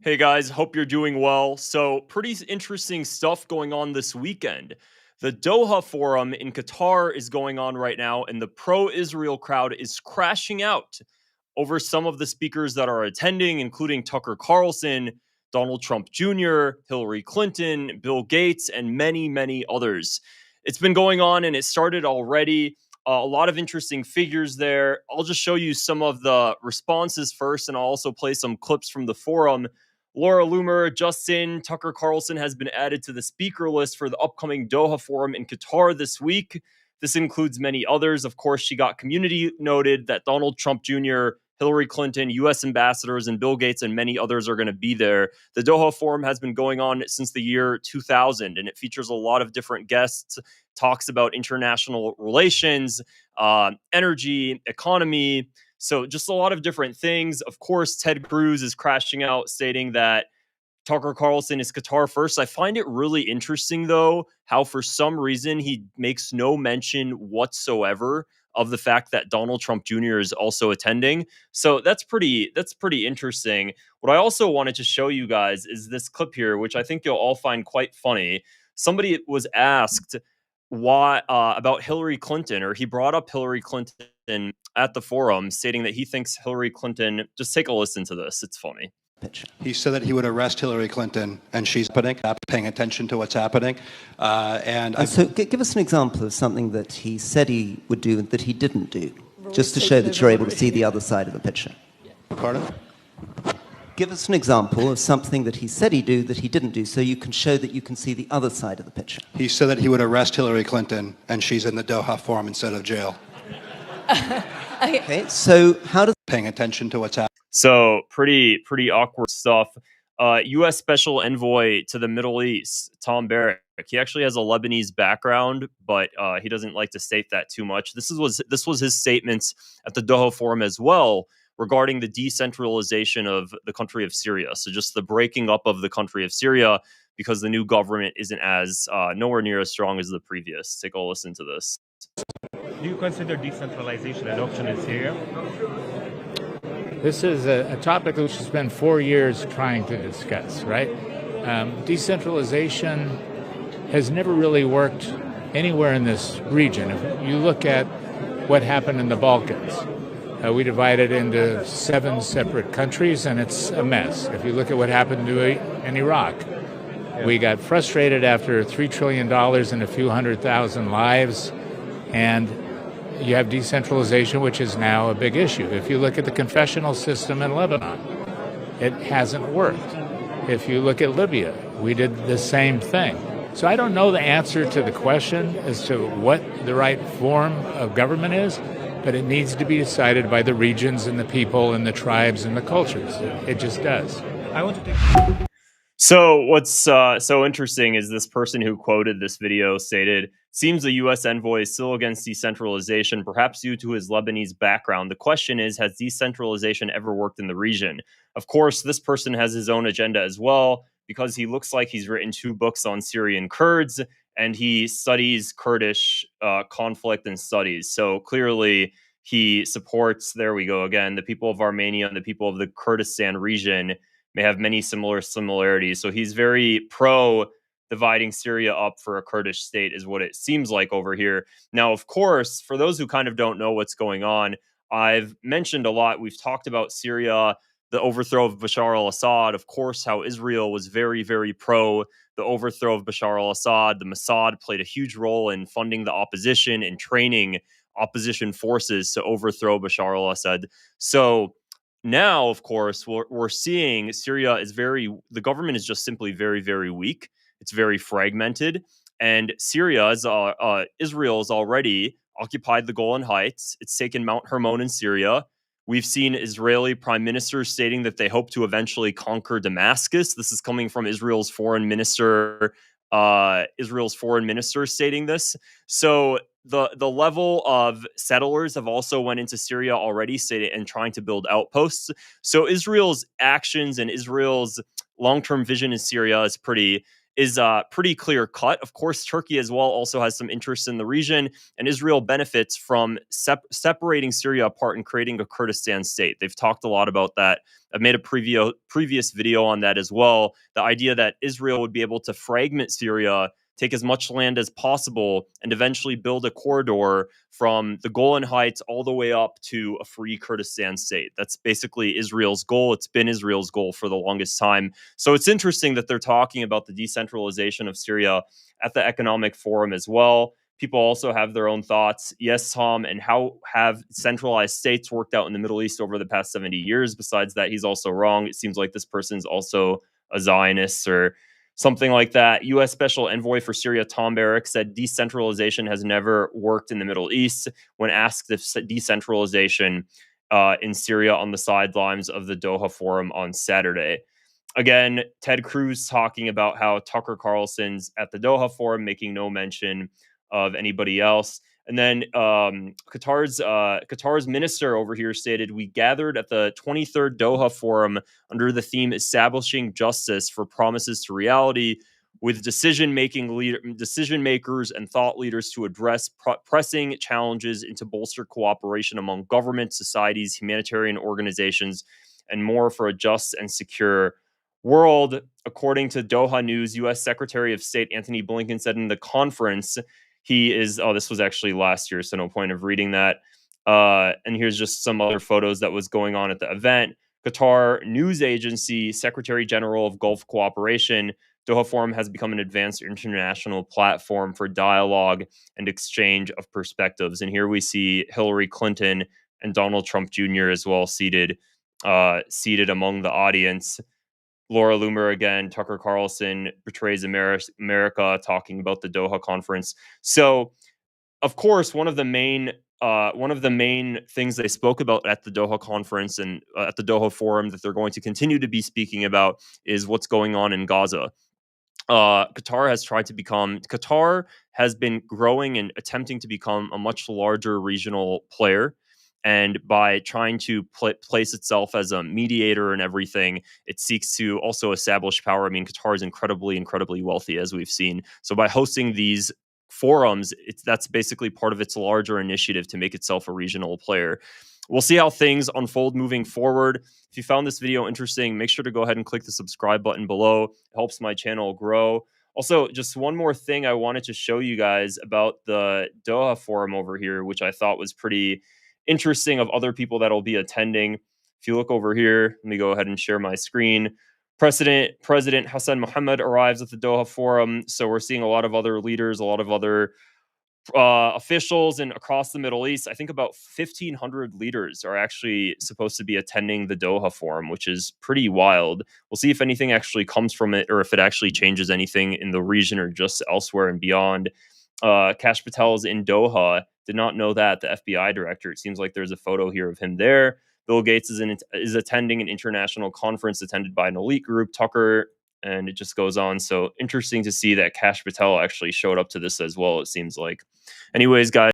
Hey guys, hope you're doing well. So, pretty interesting stuff going on this weekend. The Doha Forum in Qatar is going on right now, and the pro Israel crowd is crashing out over some of the speakers that are attending, including Tucker Carlson, Donald Trump Jr., Hillary Clinton, Bill Gates, and many, many others. It's been going on and it started already. A lot of interesting figures there. I'll just show you some of the responses first, and I'll also play some clips from the forum. Laura Loomer, Justin, Tucker Carlson has been added to the speaker list for the upcoming Doha Forum in Qatar this week. This includes many others. Of course, she got community noted that Donald Trump Jr., Hillary Clinton, U.S. ambassadors, and Bill Gates and many others are going to be there. The Doha Forum has been going on since the year 2000, and it features a lot of different guests, talks about international relations, energy, economy. So just a lot of different things. Of course, Ted Cruz is crashing out, stating that Tucker Carlson is Qatar first. I find it really interesting, though, how for some reason he makes no mention whatsoever of the fact that Donald Trump Jr. is also attending. So that's pretty interesting. What I also wanted to show you guys is this clip here, which I think you'll all find quite funny. Somebody was asked why about Hillary Clinton, or he brought up Hillary Clinton at the forum, stating that he thinks Hillary Clinton. Just take a listen to this. It's funny. He said that he would arrest Hillary Clinton, and she's paying attention to what's happening. So give us an example of something that he said he would do that he didn't do, just to show that you're able to see the other side of the picture. Pardon? Give us an example of something that he said he'd do that he didn't do, so you can show that you can see the other side of the picture. He said that he would arrest Hillary Clinton, and she's in the Doha Forum instead of jail. Okay, so how does... Paying attention to what's happening. So pretty awkward stuff. U.S. Special Envoy to the Middle East, Tom Barrack. He actually has a Lebanese background, but he doesn't like to state that too much. This was his statements at the Doha Forum as well regarding the decentralization of the country of Syria. So just the breaking up of the country of Syria because the new government isn't as nowhere near as strong as the previous. Take a listen to this. Do you consider decentralization an option in Syria? This is a topic which has been 4 years trying to discuss, right? Decentralization has never really worked anywhere in this region. If you look at what happened in the Balkans, we divided into 7 separate countries, and it's a mess. If you look at what happened in Iraq, we got frustrated after $3 trillion and a few 100,000 lives, and you have decentralization, which is now a big issue. If you look at the confessional system in Lebanon, it hasn't worked. If you look at Libya, we did the same thing. So I don't know the answer to the question as to what the right form of government is, but it needs to be decided by the regions and the people and the tribes and the cultures. It just does. I want to take... So what's so interesting is this person who quoted this video stated, seems the U.S. envoy is still against decentralization, perhaps due to his Lebanese background. The question is, has decentralization ever worked in the region? Of course, this person has his own agenda as well, because he looks like he's written 2 books on Syrian Kurds, and he studies Kurdish conflict and studies. So clearly he supports, there we go again, the people of Armenia and the people of the Kurdistan region may have many similarities. So he's very pro dividing Syria up for a Kurdish state is what it seems like over here. Now, of course, for those who kind of don't know what's going on, I've mentioned a lot. We've talked about Syria, the overthrow of Bashar al-Assad, of course, how Israel was very, very pro the overthrow of Bashar al-Assad. The Mossad played a huge role in funding the opposition and training opposition forces to overthrow Bashar al-Assad. So now, of course, we're seeing Syria is the government is just simply very, very weak. It's very fragmented. And Syria, Israel has already occupied the Golan Heights. It's taken Mount Hermon in Syria. We've seen Israeli prime ministers stating that they hope to eventually conquer Damascus. This is coming from Israel's foreign minister stating this. So the level of settlers have also went into Syria already and trying to build outposts. So Israel's actions and Israel's long-term vision in Syria is pretty is pretty clear cut. Of course, Turkey as well also has some interest in the region, and Israel benefits from separating Syria apart and creating a Kurdistan state. They've talked a lot about that. I've made a previous video on that as well. The idea that Israel would be able to fragment Syria, take as much land as possible, and eventually build a corridor from the Golan Heights all the way up to a free Kurdistan state. That's basically Israel's goal. It's been Israel's goal for the longest time. So it's interesting that they're talking about the decentralization of Syria at the Economic Forum as well. People also have their own thoughts. Yes, Tom, and how have centralized states worked out in the Middle East over the past 70 years? Besides that, he's also wrong. It seems like this person's also a Zionist or something like that. U.S. Special Envoy for Syria, Tom Barrack, said decentralization has never worked in the Middle East when asked if decentralization in Syria on the sidelines of the Doha Forum on Saturday. Again, Ted Cruz talking about how Tucker Carlson's at the Doha Forum, making no mention of anybody else. And then Qatar's minister over here stated, "We gathered at the 23rd Doha Forum under the theme Establishing Justice for Promises to Reality with decision makers and thought leaders to address pressing challenges and to bolster cooperation among governments, societies, humanitarian organizations, and more for a just and secure world." According to Doha News, U.S. Secretary of State Antony Blinken said in the conference, this was actually last year, so no point of reading that. And here's just some other photos that was going on at the event. Qatar News Agency, Secretary General of Gulf Cooperation, Doha Forum has become an advanced international platform for dialogue and exchange of perspectives. And here we see Hillary Clinton and Donald Trump Jr. as well seated among the audience. Laura Loomer again, Tucker Carlson betrays America, talking about the Doha conference. So, of course, one of the main things they spoke about at the Doha conference and at the Doha Forum that they're going to continue to be speaking about is what's going on in Gaza. Qatar has been growing and attempting to become a much larger regional player. And by trying to place itself as a mediator and everything, it seeks to also establish power. I mean, Qatar is incredibly wealthy, as we've seen. So by hosting these forums, that's basically part of its larger initiative to make itself a regional player. We'll see how things unfold moving forward. If you found this video interesting, make sure to go ahead and click the subscribe button below. It helps my channel grow. Also, just one more thing I wanted to show you guys about the Doha Forum over here, which I thought was pretty interesting, of other people that will be attending. If you look over here, let me go ahead and share my screen. President Hassan Mohammed arrives at the Doha Forum. So we're seeing a lot of other leaders, a lot of other officials and across the Middle East. I think about 1,500 leaders are actually supposed to be attending the Doha Forum, which is pretty wild. We'll see if anything actually comes from it or if it actually changes anything in the region or just elsewhere and beyond. Kash Patel is in Doha. Did not know that. The FBI director. It seems like there's a photo here of him there. Bill Gates is attending an international conference attended by an elite group, Tucker, and it just goes on. So interesting to see that Kash Patel actually showed up to this as well, it seems like. Anyways, guys.